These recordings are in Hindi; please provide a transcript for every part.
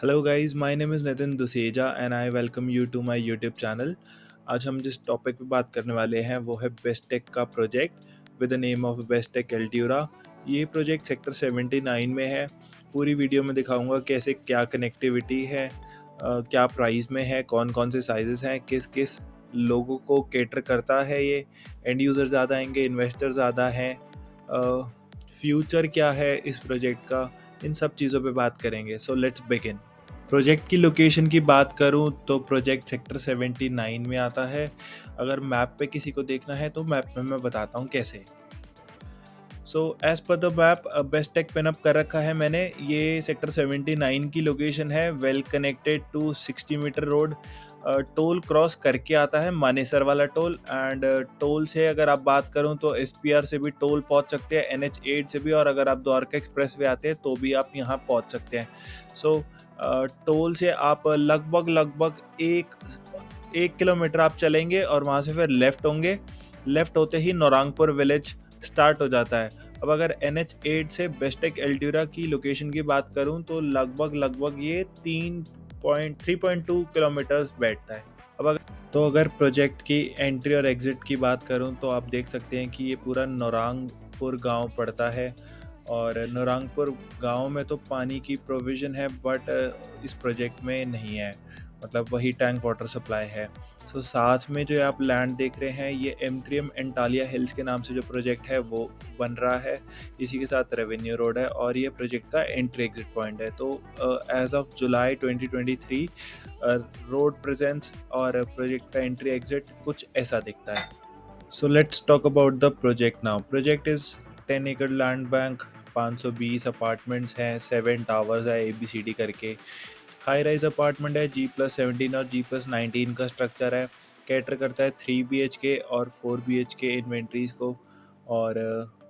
Hello guys, my name is Nitin Duseja and I welcome you to my YouTube channel. आज हम जिस टॉपिक पे बात करने वाले हैं वो है बेस्ट टेक का project with the name of Best Tech Altura. ये प्रोजेक्ट सेक्टर 79 में है। पूरी वीडियो में दिखाऊंगा कैसे क्या कनेक्टिविटी है, क्या प्राइस में है, कौन कौन से साइजेस हैं, किस किस लोगों को केटर करता है ये। एंड यूज़र ज़्यादा आएंगे, इन्वेस्टर ज़्यादा हैं, फ्यूचर क्या है इस प्रोजेक्ट का, इन सब चीज़ों पे बात करेंगे। So let's begin. प्रोजेक्ट की लोकेशन की बात करूं तो प्रोजेक्ट सेक्टर 79 में आता है। अगर मैप पे किसी को देखना है तो मैप में मैं बताता हूं कैसे। So as per the map Bestech pin up कर रखा है मैंने। ये सेक्टर 79 की लोकेशन है, well connected to 60 meter road. Toll cross करके आता है, मानेसर वाला टोल। एंड टोल से अगर आप बात करूं तो SPR से भी टोल पहुंच सकते हैं, NH8 से भी, और अगर आप द्वारका एक्सप्रेस वे आते हैं तो भी आप यहां पहुंच सकते हैं। सो टोल से आप लगभग एक किलोमीटर आप चलेंगे और वहां से फिर लेफ्ट होंगे। लेफ्ट होते ही नौरंगपुर विलेज स्टार्ट हो जाता है। अब अगर NH8 से बेस्टेक एल्ट्यूरा की लोकेशन की बात करूं तो लगभग ये 3.2 किलोमीटर्स बैठता है। अगर प्रोजेक्ट की एंट्री और एग्जिट की बात करूं तो आप देख सकते हैं कि ये पूरा नौरंगपुर गांव पड़ता है। और नौरंगपुर गांव में तो पानी की प्रोविज़न है, बट इस प्रोजेक्ट में नहीं है। मतलब वही टैंक वाटर सप्लाई है। सो साथ में जो आप लैंड देख रहे हैं, ये M3M एंटालिया हिल्स के नाम से जो प्रोजेक्ट है वो बन रहा है। इसी के साथ रेवेन्यू रोड है और ये प्रोजेक्ट का एंट्री एग्जिट पॉइंट है। तो as of July 2023 road presence और प्रोजेक्ट का एंट्री एग्जिट कुछ ऐसा दिखता है। So let's talk about the project now. Project is 10 एकड़ लैंड बैंक, 520 अपार्टमेंट्स हैं, 7 टावर्स है ABCD करके। हाई राइज अपार्टमेंट है, G+17 और G+19 का स्ट्रक्चर है। कैटर करता है 3 BHK और 4 BHK इन्वेंट्रीज को। और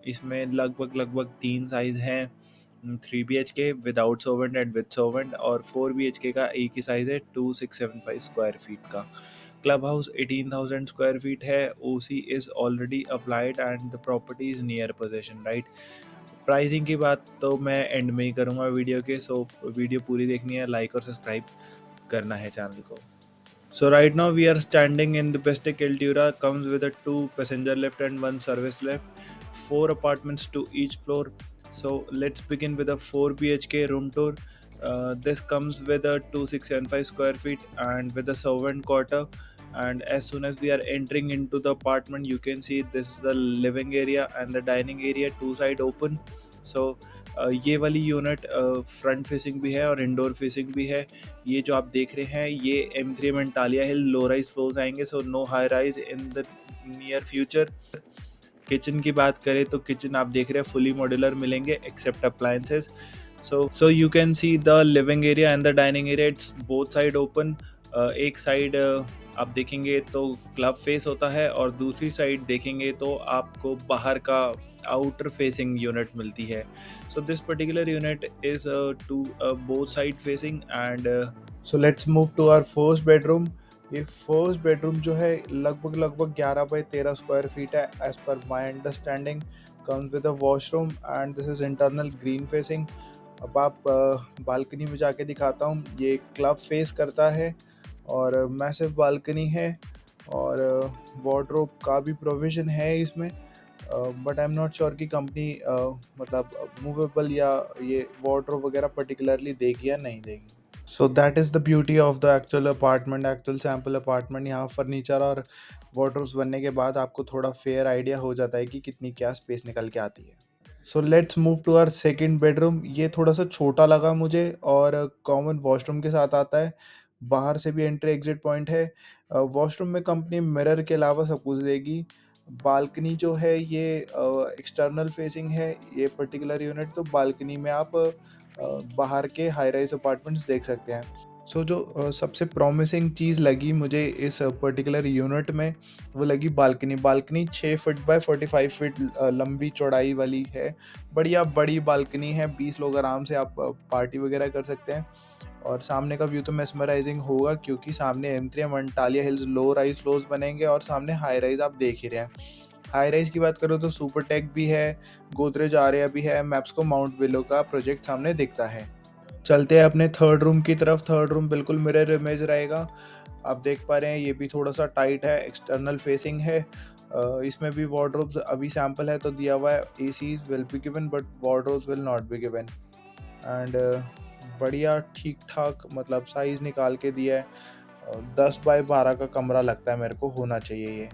इसमें लगभग 3 साइज हैं। 3 BHK without servant and with servant, और 4 BHK का एक ही साइज है 2675 स्क्वायर फीट का। क्लब हाउस 18,000 स्क्वायर फीट है। OC is already applied and the property is near possession, right. Pricing की बात तो मैं एंड में ही करूँगा वीडियो के। सो वीडियो पूरी देखनी है, लाइक और सब्सक्राइब करना है चैनल को। So right now we are standing in the Bestec Eldura. Comes with a 2 passenger lift and 1 service lift, 4 apartments to each floor. So let's begin with a 4 BHK room tour. This comes with a 2675 square feet and with a servant quarter. And as soon as we are entering into the apartment, you can see this is the living area and the dining area, two side open. So ये वाली यूनिट फ्रंट फेसिंग भी है और इंडोर फेसिंग भी है। ये जो आप देख रहे हैं ये M3 मेंटालिया हिल लो राइज फ्लोर्स आएंगे, so no high rise in the near future. Kitchen की बात करें तो किचन आप देख रहे हैं फुली मॉड्यूलर मिलेंगे except appliances. So you can see the living area and the dining area, it's both side open. एक साइड आप देखेंगे तो क्लब फेस होता है और दूसरी साइड देखेंगे तो आपको बाहर का आउटर फेसिंग यूनिट मिलती है। So this particular unit is two both side facing. And so let's move to our first bedroom. ये फर्स्ट बेडरूम जो है लगभग 11 बाई 13 स्क्वायर फीट है as per my understanding. Comes with a washroom and this is internal green facing. अब आप बालकनी में जाके दिखाता हूँ। ये क्लब फेस करता है और मैसिव बालकनी है और वार्डरोब का भी प्रोविज़न है इसमें। But I am not sure कि कंपनी मतलब मूवेबल या ये वार्डरोब वगैरह पर्टिकुलरली देगी या नहीं देगी। So that is the beauty of the actual apartment, actual sample apartment. यहाँ फर्नीचर और वार्डरोब्स बनने के बाद आपको थोड़ा फेयर आइडिया हो जाता है कि कितनी क्या स्पेस निकल के आती है। So let's move to our second bedroom. ये थोड़ा सा छोटा लगा मुझे और कॉमन वॉशरूम के साथ आता है। बाहर से भी एंट्री एग्जिट पॉइंट है। वॉशरूम में कंपनी मिरर के अलावा सब कुछ देगी। बालकनी जो है ये एक्सटर्नल फेसिंग है ये पर्टिकुलर यूनिट, तो बालकनी में आप बाहर के हाई राइज अपार्टमेंट्स देख सकते हैं। जो सबसे प्रॉमिसिंग चीज़ लगी मुझे इस पर्टिकुलर यूनिट में वो लगी balcony. Balcony 6 feet by 45 feet लंबी चौड़ाई वाली है। बढ़िया बड़ी बालकनी है, 20 लोग आराम से आप पार्टी वगैरह कर सकते हैं। और सामने का व्यू तो मेस्मराइजिंग होगा क्योंकि सामने M3M अंटालिया हिल्स लो राइज फ्लोर्स बनेंगे और सामने हाई राइज आप देख ही रहे हैं। हाई राइज की बात करो तो सुपरटेक भी है, गोदरेज आर्या भी है, मैप्सको माउंट विलो का प्रोजेक्ट सामने दिखता है। चलते हैं अपने थर्ड रूम की तरफ। थर्ड रूम बिल्कुल मिरर इमेज रहेगा। आप देख पा रहे हैं ये भी थोड़ा-सा टाइट है, एक्सटर्नल फेसिंग है। इसमें भी वार्डरोब्स अभी सैंपल है तो दिया हुआ है। ACs will be given but wardrobes will not be given. And बढ़िया ठीक-ठाक मतलब साइज़ निकाल के दिया है। 10 बाय 12 का कमरा लगता है मेरे को होना चाहिए ये।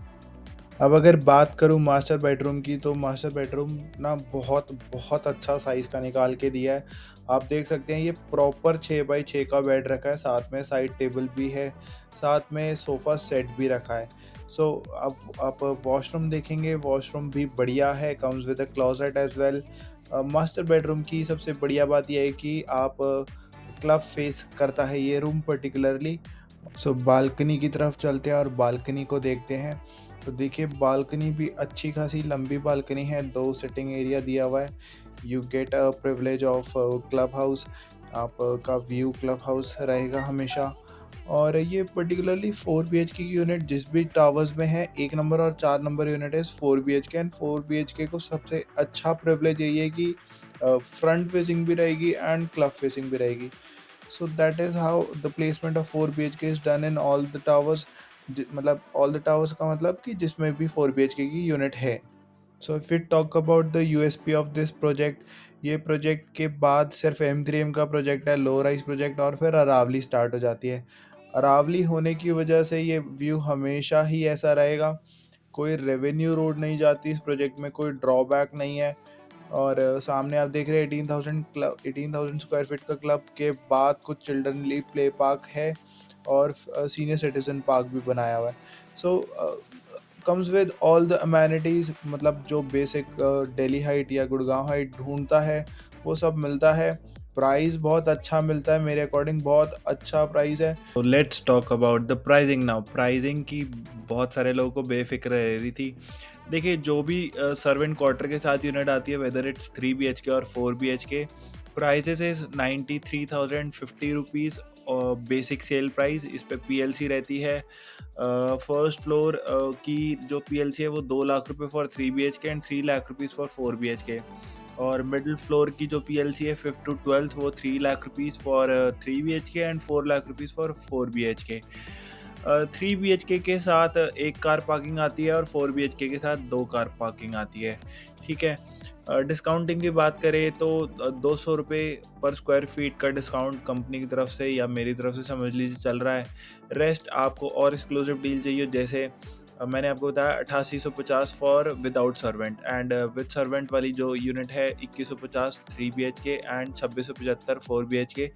अब अगर बात करूँ मास्टर बेडरूम की, तो मास्टर बेडरूम ना बहुत अच्छा साइज़ का निकाल के दिया है। आप देख सकते हैं ये प्रॉपर 6 बाई 6 का बेड रखा है, साथ में साइड टेबल भी है, साथ में सोफ़ा सेट भी रखा है। सो अब आप वॉशरूम देखेंगे, वॉशरूम भी बढ़िया है, comes with a closet as well. Master bedroom की सबसे बढ़िया बात ये है कि आप क्लब फेस करता है ये रूम पर्टिकुलरली। सो बालकनी की तरफ चलते हैं और बालकनी को देखते हैं। तो देखिए बालकनी भी अच्छी खासी लंबी बालकनी है, 2 सिटिंग एरिया दिया हुआ है। You get a privilege of club house. आपका व्यू क्लब हाउस रहेगा हमेशा। और ये पर्टिकुलरली 4 बीएचके की यूनिट जिस भी टावर्स में है, 1 नंबर और 4 नंबर यूनिट है 4 बीएचके। एंड 4 बीएचके को सबसे अच्छा प्रिविलेज यही है कि फ्रंट फेसिंग भी रहेगी एंड क्लब फेसिंग भी रहेगी। So that is how the placement of 4 BHK is done in all the towers। मतलब all the towers का मतलब कि जिसमें भी 4 BHK की यूनिट है। So if we talk about the USP of this project, ये प्रोजेक्ट के बाद सिर्फ M3M का प्रोजेक्ट है, लो राइज प्रोजेक्ट, और फिर अरावली स्टार्ट हो जाती है। अरावली होने की वजह से ये व्यू हमेशा ही ऐसा रहेगा। कोई रेवेन्यू रोड नहीं जाती इस प्रोजेक्ट में, कोई ड्रॉबैक नहीं है। और सामने आप देख रहे हैं 18,000 स्क्वायर फीट का क्लब के बाद कुछ चिल्ड्रन प्ले पार्क है और सीनियर सिटीजन पार्क भी बनाया हुआ है। सो comes with all the amenities, मतलब जो बेसिक दिल्ली हाइट या गुड़गांव हाइट ढूंढता है वो सब मिलता है। प्राइस बहुत अच्छा मिलता है, मेरे अकॉर्डिंग बहुत अच्छा प्राइस है। तो let's talk about the pricing now. Pricing की बहुत सारे लोगों को बेफिक्र रह रही थी। देखिए जो भी सर्वेंट क्वार्टर के साथ यूनिट आती है, वेदर इट्स 3 BHK और 4 BHK, प्राइजेस इज 93,050 रुपीज़ और बेसिक सेल प्राइस। इस पे PLC रहती है। फर्स्ट फ्लोर की जो PLC है वो 2 लाख रुपए for 3 BHK and 3 lakh rupees for 4 BHK। और मिडिल फ्लोर की जो PLC है 5th to 12th वो 3 lakh rupees for 3 BHK and 4 lakh rupees for 4 BHK। 3 BHK के साथ एक कार पार्किंग आती है और 4 BHK के साथ 2 कार पार्किंग आती है। ठीक है। डिस्काउंटिंग की बात करें तो 200 रुपये पर स्क्वायर फीट का डिस्काउंट कंपनी की तरफ से या मेरी तरफ से समझ लीजिए चल रहा है। रेस्ट आपको और एक्सक्लूसिव डील चाहिए, जैसे मैंने आपको बताया 8850 for without servant, and with servant वाली जो यूनिट है 2150 3 BHK एंड 2675 4 BHK।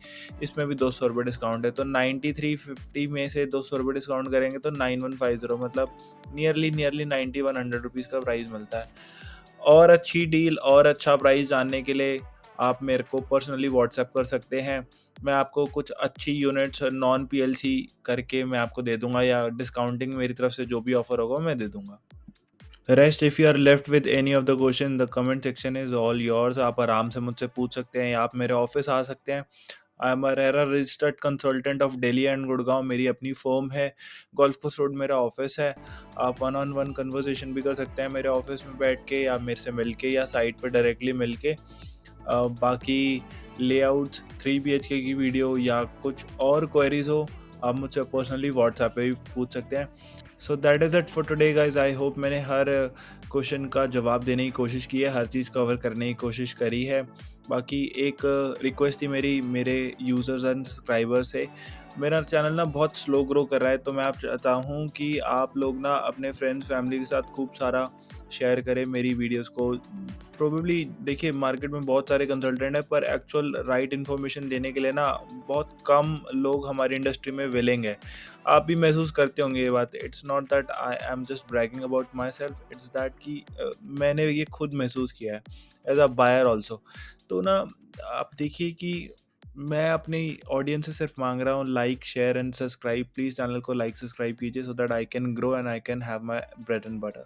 इसमें भी 200 रुपये डिस्काउंट है, तो 9350 में से 200 रुपये डिस्काउंट करेंगे तो 9150, मतलब नियरली 9100 रुपीज़ का प्राइस मिलता है। और अच्छी डील और अच्छा प्राइस जानने के लिए आप मेरे को पर्सनली व्हाट्सएप कर सकते हैं। मैं आपको कुछ अच्छी यूनिट्स नॉन PLC करके मैं आपको दे दूंगा, या डिस्काउंटिंग मेरी तरफ से जो भी ऑफर होगा मैं दे दूंगा। Rest if you are left with any of the question, the comment section is all yours. आप आराम से मुझसे पूछ सकते हैं या आप मेरे ऑफिस आ सकते हैं। I am a RERA registered consultant of Delhi and Gurgaon, मेरी अपनी फर्म है। गोल्फ कोर्स रोड मेरा ऑफिस है। आप 1-on-1 कन्वर्सेशन भी कर सकते हैं मेरे ऑफिस में बैठ के, या मेरे से मिल के, या साइट पर डायरेक्टली मिल के। बाकी लेआउट्स 3 BHK की वीडियो या कुछ और क्वेरीज हो, आप मुझसे पर्सनली व्हाट्सएप पे भी पूछ सकते हैं। So that is it for today guys. I hope मैंने हर क्वेश्चन का जवाब देने की कोशिश की है, हर चीज़ कवर करने की कोशिश करी है। बाकी एक रिक्वेस्ट थी मेरी मेरे यूज़र्स एंड सब्सक्राइबर्स से। मेरा चैनल ना बहुत स्लो ग्रो कर रहा है, तो मैं आप चाहता हूँ कि आप लोग ना अपने फ्रेंड्स फैमिली के साथ खूब सारा शेयर करें मेरी वीडियोस को। प्रोबेबली देखिए मार्केट में बहुत सारे कंसल्टेंट हैं, पर एक्चुअल राइट इन्फॉर्मेशन देने के लिए ना बहुत कम लोग हमारी इंडस्ट्री में विलिंग है। आप भी महसूस करते होंगे ये बात। It's not that I am just bragging about my self, it's that कि मैंने ये खुद महसूस किया है एज अ बायर ऑल्सो। तो ना आप देखिए कि मैं अपनी ऑडियंस से सिर्फ मांग रहा हूँ like share and subscribe. Please channel को लाइक सब्सक्राइब कीजिए, so that I can grow and I can have my bread and butter.